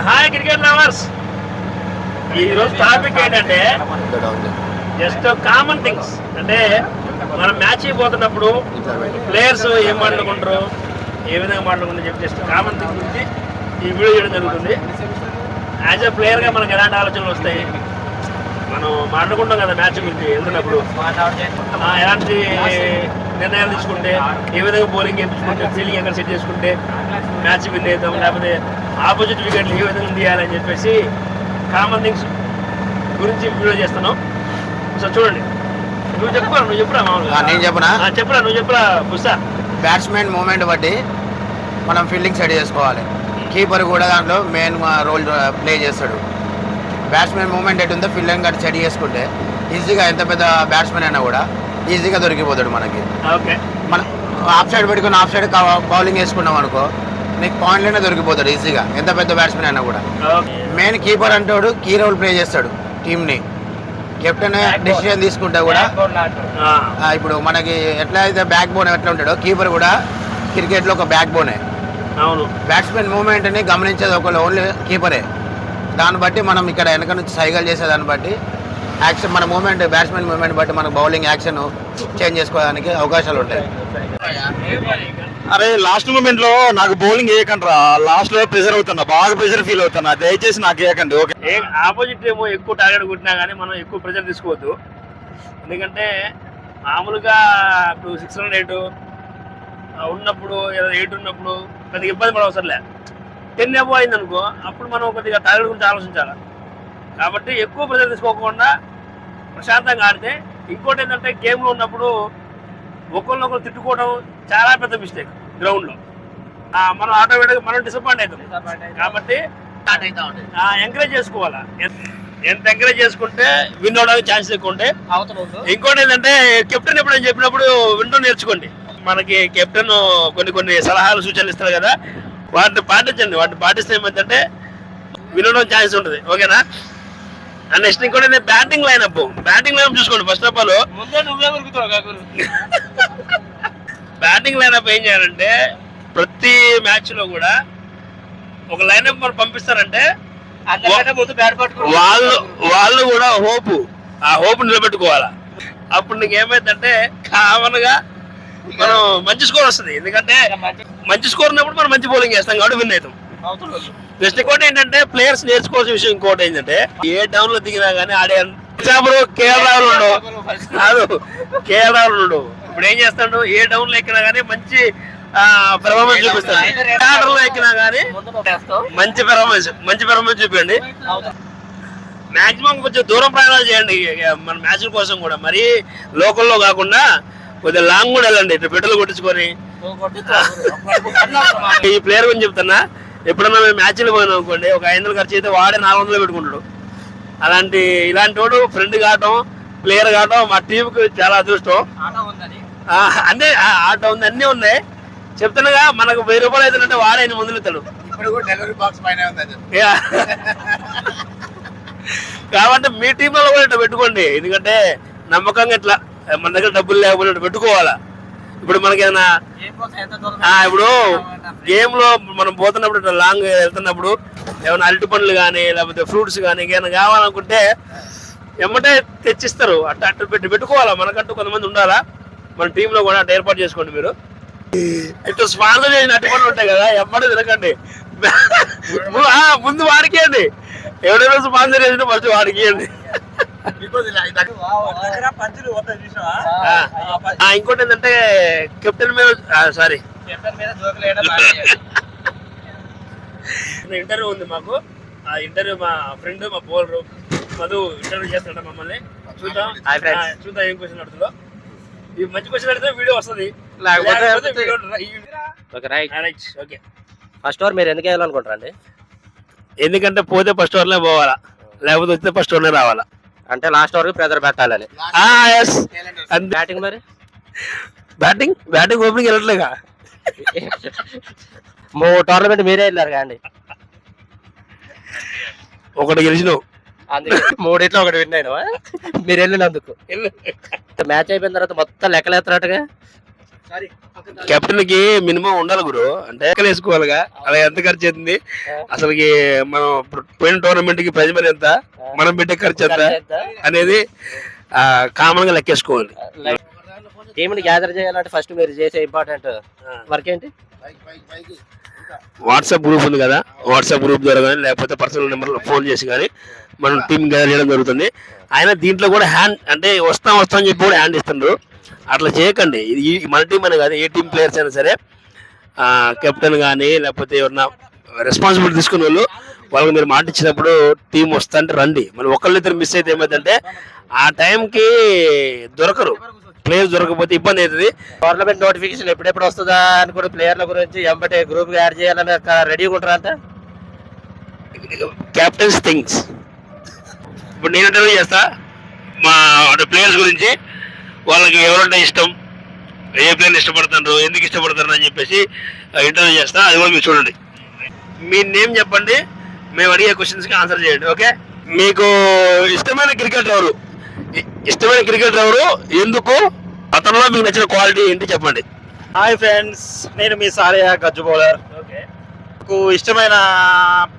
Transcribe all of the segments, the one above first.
Hi cricket lovers. ఈరోజు topic ఏంటంటే just common things. అంటే మనం మ్యాచ్ అయిపోతున్నప్పుడు ప్లేయర్స్ ఏం మాట్లాడుకుంటారు, ఏ విధంగా మాట్లాడుకుంటారు చెప్పి జస్ట్ కామన్ థింగ్స్ గురించి ఈ వీడియో చేయడం జరుగుతుంది. యాజ్ ఎ ప్లేయర్గా మనకు ఎలాంటి ఆలోచనలు వస్తాయి, మనం మాట్లాడుకుంటాం కదా మ్యాచ్ గురించి వెళ్తున్నప్పుడు, ఎలాంటి నిర్ణయాలు తీసుకుంటే, ఏ విధంగా బౌలింగ్ వేయించుకుంటే, ఫీల్డింగ్ ఎక్కడ సెట్ చేసుకుంటే మ్యాచ్ విన్ అవుతాం, లేకపోతే ఆపోజిట్ వికెట్లు ఏ విధంగా తీయాలని చెప్పేసి కామన్ థింగ్స్ గురించి వీడియో చేస్తున్నాం. సో చూడండి, నువ్వు చెప్పురా మామూలుగా. నేను చెప్పనా? చెప్పురా, నువ్వు చెప్పురా బుస్సా. బ్యాట్స్మెన్ మూమెంట్ బట్టి మనం ఫీల్డింగ్ సెట్ చేసుకోవాలి. కీపర్ కూడా దాంట్లో మెయిన్ రోల్ ప్లే చేస్తాడు. బ్యాట్స్మెన్ మూమెంట్ ఎటు ఉందో ఫీల్డింగ్ గట్టి సెట్ చేసుకుంటే ఈజీగా ఎంత పెద్ద బ్యాట్స్మెన్ అయినా కూడా ఈజీగా దొరికిపోతాడు మనకి. ఓకే, మనం ఆఫ్ సైడ్ పెట్టుకుని ఆఫ్ సైడ్ బౌలింగ్ వేసుకున్నాం అనుకో, నీకు పాయింట్లోనే దొరికిపోతాడు ఈజీగా, ఎంత పెద్ద బ్యాట్స్మెన్ అయినా కూడా. మెయిన్ కీపర్ అంటాడు కీ రోల్ ప్లే చేస్తాడు టీంని. కెప్టెన్ డిసిషన్ తీసుకుంటే కూడా ఇప్పుడు మనకి ఎట్లా అయితే బ్యాక్ బోన్ ఎట్లా ఉంటాడో కీపర్ కూడా క్రికెట్లో ఒక బ్యాక్ బోనే. అవును, బ్యాట్స్మెన్ మూమెంట్ని గమనించేది ఒకళ్ళు ఓన్లీ కీపరే. దాన్ని బట్టి మనం ఇక్కడ వెనక నుంచి సైకిల్ చేసేదాన్ని బట్టి యాక్షన్, మన మూమెంట్ బ్యాట్స్మెన్ మూమెంట్ బట్టి మన బౌలింగ్ యాక్షన్ చేంజ్ చేసుకోవడానికి అవకాశాలు ఉంటాయి. అరే లాస్ట్ మూమెంట్ లో నాకు బౌలింగ్ వేయకండి, లాస్ట్ లో ప్రెషర్ అవుతున్నా, బాగా ప్రెషర్ ఫీల్ అవుతున్నా, దయచేసి నాకు వేయకండి. ఓకే, ఆపోజిట్ ఏమో ఎక్కువ టార్గెట్ కొట్టినా కానీ మనం ఎక్కువ ప్రెషర్ తీసుకోవద్దు. ఎందుకంటే మామూలుగా ఇప్పుడు 6 రన్ 8 ఉన్నప్పుడు, 8 ఉన్నప్పుడు కొద్దిగా ఇబ్బంది పడవసరలే. 10 అబోవ్ అయింది అనుకో, అప్పుడు మనం కొద్దిగా టార్గెట్ గురించి ఆలోచించాలి. కాబట్టి ఎక్కువ ప్రెషర్ తీసుకోకుండా ప్రశాంతంగా ఆడితే. ఇంకోటి ఏంటంటే గేమ్లో ఉన్నప్పుడు ఒకరినొకరు తిట్టుకోవడం చాలా పెద్ద మిస్టేక్ గ్రౌండ్లో. మనం ఆటోమేటిక్గా మనం డిసప్పాయింట్ అవుతాం. కాబట్టి ఎంకరేజ్ చేసుకోవాలా. ఎంత ఎంకరేజ్ చేసుకుంటే విన్ అవడానికి ఛాన్స్ ఎక్కువ ఉంటే. ఇంకోటి ఏంటంటే కెప్టెన్ ఎప్పుడైనా చెప్పినప్పుడు వింటూ నేర్చుకోండి. మనకి కెప్టెన్ కొన్ని సలహాలు సూచనలు ఇస్తారు కదా, వాటిని పాటించండి. వాటిని పాటిస్తే ఏమైందంటే వినడం ఛాన్స్ ఉంటుంది. ఓకేనా? అండ్ నెక్స్ట్ ఇంకోటి బ్యాటింగ్ లైనప్ చూసుకోండి. First of all batting lineup ఏం చేయాలంటే ప్రతి మ్యాచ్ లో కూడా ఒక లైనప్ మనం పంపిస్తారంటే వాళ్ళు కూడా ఆ హోప్ నిలబెట్టుకోవాలా. అప్పుడు నీకు ఏమైందంటే కామన్ గా మనం మంచి స్కోర్ వస్తుంది. ఎందుకంటే మంచి స్కోర్ ఉన్నప్పుడు మనం మంచి బౌలింగ్ చేస్తాం కాబట్టి విన్ అవుతాం. నెక్స్ట్ ఇంకోటి ఏంటంటే ప్లేయర్స్ నేర్చుకోవాల్సిన విషయం ఇంకోటి ఏంటంటే ఏ డౌన్ లో దిగినా కానీ ఆడే కేఎల్ రాహుల్ ఉండవు. ఇప్పుడు ఏం చేస్తాడు, ఏ డౌన్ లో ఎక్కినా కానీ మంచి పెర్ఫార్మెన్స్ చూపిస్తాడు. ఆర్డర్ లో ఎక్కినా కానీ మంచి పెర్ఫార్మెన్స్ చూపించండి. మాక్సిమం కొంచెం దూరం ప్రయాణాలు చేయండి మన మ్యాచ్ల కోసం కూడా. మరీ లోకల్లో కాకుండా కొద్దిగా లాంగ్ కూడా వెళ్ళండి, ఇట్లా పెట్రోల్ కొట్టించుకొని. ఈ ప్లేయర్ గురించి చెప్తున్నా, ఎప్పుడన్నా మేము మ్యాచ్లు పోయినాం అనుకోండి, ఒక 500 ఖర్చు అయితే వాడే 400 పెట్టుకుంటాడు. ఇలాంటి వాడు ఫ్రెండ్ కావటం, ప్లేయర్ కావటం మా టీంకి చాలా అదృష్టం. అన్నీ ఆట ఉంది, అన్నీ ఉన్నాయి. చెప్తున్నాగా, మనకు 1000 రూపాయలు అవుతుందంటే వాడే 8 మందులు ఇస్తాడు. కాబట్టి మీ టీంలో కూడా ఇట్లా పెట్టుకోండి. ఎందుకంటే నమ్మకంగా ఇట్లా మన దగ్గర డబ్బులు లేకపోతే పెట్టుకోవాలా. ఇప్పుడు మనకి ఏదైనా ఇప్పుడు గేమ్ లో మనం పోతున్నప్పుడు ఇట్లా లాంగ్ వెళ్తున్నప్పుడు ఏమైనా అరటి పండ్లు కానీ లేకపోతే ఫ్రూట్స్ కానీ ఏమైనా కావాలనుకుంటే ఎమ్మటే తెచ్చిస్తారు. అట్లా పెట్టుకోవాలా. మనకంటూ కొంతమంది ఉండాలా. మన టీంలో కూడా అట్లా ఏర్పాటు చేసుకోండి. మీరు ఇట్లా స్పాన్సర్ చేసిన అరటి పండ్లు ఉంటాయి కదా, ఎమ్మటే తినకండి. ముందు వాడికేయండి. ఎవరైనా స్పాన్సర్ చేసిన ఫస్ట్ వాడికేయండి. ఇంకోటి ఏంటంటే కెప్టెన్ మీద ఇంటర్వ్యూ ఉంది మాకు. ఆ ఇంటర్వ్యూ మా ఫ్రెండ్ మా బౌలర్ మధు ఇంటర్వ్యూ చేస్తాడు మమ్మల్ని. చూద్దాం ఏం క్వశ్చన్ అడుగుతుందో. ఈ మంచి క్వశ్చన్ అడిగితే వీడియో వస్తుంది. ఓకే, ఫస్ట్ ఓవర్ మీరు ఎందుకు వేయాలనుకుంటారండి? ఎందుకంటే పోతే ఫస్ట్ ఓవర్లే పోవాలా, లేకపోతే వస్తే ఫస్ట్ ఓవర్లే రావాలా. అంటే లాస్ట్ ఓవర్ ప్రెజర్ పెట్టాలని. బ్యాటింగ్ మరి బ్యాటింగ్ ఓపెనింగ్ వెళ్ళట్లేగా. 3 టోర్నమెంట్ మీరే వెళ్ళారు కాండి, ఒకటి గెలిచినావు, అందుకే 3 ఒకటి విన్ అయినా మీరు వెళ్ళినందుకు. మ్యాచ్ అయిపోయిన తర్వాత మొత్తం లెక్కలేస్తున్నట్టుగా కెప్టెన్ కి మినిమం ఉండాలి గురు, అంటే లెక్కలు వేసుకోవాలిగా అలా ఎంత ఖర్చు అవుతుంది అసలుకి. మనం పోయిన టోర్నమెంట్ కి ప్రైజ్ మనీ ఎంత, మనం పెట్టే ఖర్చు ఎంత అనేది కామన్ గా లెక్కేసుకోవాలి. టీంని గ్యాదర్ చేయాలంటే ఫస్ట్ మీరు చేసే ఇంపార్టెంట్ వర్క్ ఏంటి? వాట్సాప్ గ్రూప్ ఉంది కదా, వాట్సాప్ గ్రూప్ ద్వారా కానీ లేకపోతే పర్సనల్ నెంబర్ ఫోన్ చేసి కానీ మనం టీం గ్యాదర్ చేయడం జరుగుతుంది. ఆయన దీంట్లో కూడా హ్యాండ్ అంటే వస్తాం అని చెప్పి కూడా హ్యాండ్ ఇస్తుండ్రు. అట్లా చేయకండి. ఇది మన టీం అని కాదు, ఏ టీం ప్లేయర్స్ అయినా సరే కెప్టెన్ కానీ లేకపోతే ఎవరన్నా రెస్పాన్సిబిలిటీ తీసుకునే వాళ్ళకి మీరు మాట ఇచ్చినప్పుడు టీం వస్తా అంటే రండి. మరి ఒకళ్ళిద్దరు మిస్ అయితే ఏమైందంటే ఆ టైంకి దొరకరు, ప్లేయర్స్ దొరకకపోతే ఇబ్బంది అవుతుంది. టోర్నమెంట్ నోటిఫికేషన్ ఎప్పుడెప్పుడు వస్తుందా అని కూడా ప్లేయర్ల గురించి ఎంబటే గ్రూప్ యాడ్ చేయాలని రెడీగా ఉంటారా అంట. Captains things. ఇప్పుడు నేను ఇంటర్వ్యూ చేస్తా మా ప్లేయర్స్ గురించి, వాళ్ళకి ఎవరంటే ఇష్టం, ఏ ప్లేయర్ ఇష్టపడుతున్నారు, ఎందుకు ఇష్టపడుతున్నారు అని చెప్పేసి ఇంటర్వ్యూ చేస్తా. అది కూడా మీరు చూడండి. మీ నేమ్ చెప్పండి, మేము అడిగే క్వశ్చన్స్కి ఆన్సర్ చేయండి. ఓకే, మీకు ఇష్టమైన క్రికెటర్ ఎవరు, ఇష్టమైన క్రికెటర్ ఎవరు, ఎందుకు, అతనిలో మీకు నచ్చిన క్వాలిటీ ఏంటి చెప్పండి. హాయ్ ఫ్రెండ్స్, నేను మీ సారియా గజ్జు బౌలర్. నాకు ఇష్టమైన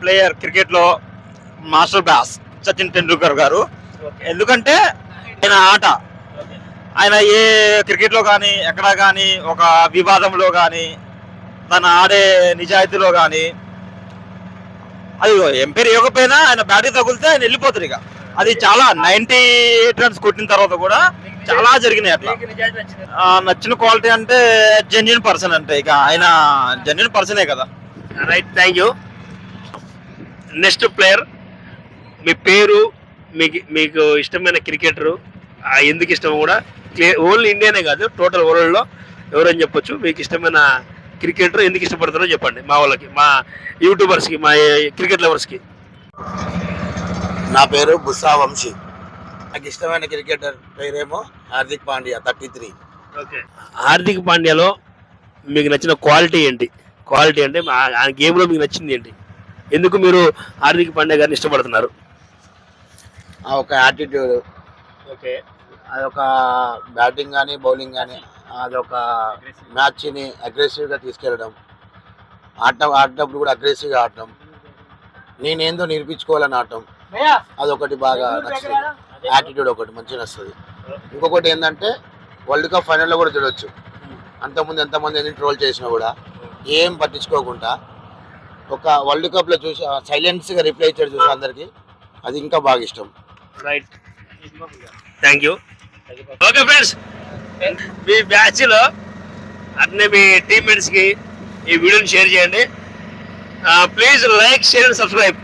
ప్లేయర్ క్రికెట్లో మాస్టర్ బ్లాస్ సచిన్ టెండూల్కర్ గారు. ఎందుకంటే ఆయన ఆట, ఆయన ఏ క్రికెట్లో కానీ ఎక్కడా కానీ ఒక వివాదంలో కానీ తన ఆడే నిజాయితీలో కానీ, అది ఎంపైర్ ఇవ్వకపోయినా ఆయన బ్యాటింగ్ తగిలితే ఆయన వెళ్ళిపోతారు. ఇక అది చాలా 98 రన్స్ కొట్టిన తర్వాత కూడా చాలా జరిగినాయి అట్లా. నచ్చిన క్వాలిటీ అంటే జెన్యున్ పర్సన్, అంటే ఇక ఆయన జెన్యున్ పర్సనే కదా. Right, thank you. Next player, మీ పేరు, మీకు ఇష్టమైన క్రికెటరు, ఎందుకు ఇష్టం కూడా ఓన్లీ ఇండియానే కాదు టోటల్ వరల్డ్లో ఎవరని చెప్పొచ్చు. మీకు ఇష్టమైన క్రికెటర్ ఎందుకు ఇష్టపడతారో చెప్పండి మా వాళ్ళకి, మా యూట్యూబర్స్కి, మా క్రికెట్ లవర్స్కి. నా పేరు బుస్సా వంశీ. నాకు ఇష్టమైన క్రికెటర్ పేరేమో హార్దిక్ పాండ్యా 33. ఓకే, హార్దిక్ పాండ్యాలో మీకు నచ్చిన క్వాలిటీ ఏంటి? క్వాలిటీ అంటే ఆ గేమ్లో మీకు నచ్చింది ఏంటి? ఎందుకు మీరు హార్దిక్ పాండ్యా గారిని ఇష్టపడుతున్నారు? ఒక యాటిట్యూడ్, ఓకే, అదొక బ్యాటింగ్ కానీ బౌలింగ్ కానీ అదొక మ్యాచ్ని అగ్రెసివ్గా తీసుకెళ్ళడం, ఆడినప్పుడు కూడా అగ్రెసివ్గా ఆడటం, నేనేందో నిరూపించుకోవాలని ఆడటం, అదొకటి బాగా నచ్చుతుంది. యాటిట్యూడ్ ఒకటి మంచిగా వస్తుంది. ఇంకొకటి ఏంటంటే వరల్డ్ కప్ ఫైనల్లో కూడా చూడొచ్చు. అంతకుముందు ఎంతమంది ఎన్ని ట్రోల్ చేసినా కూడా ఏం పట్టించుకోకుండా ఒక వరల్డ్ కప్లో చూసి సైలెన్స్గా రిప్లై ఇచ్చాడు చూసి అందరికీ, అది ఇంకా బాగా ఇష్టం. Right, thank you. Okay friends, మీ బ్యాచ్లో అట్నే మీ టీమ్మేట్స్కి ఈ వీడియోని షేర్ చేయండి. Please like, share and subscribe.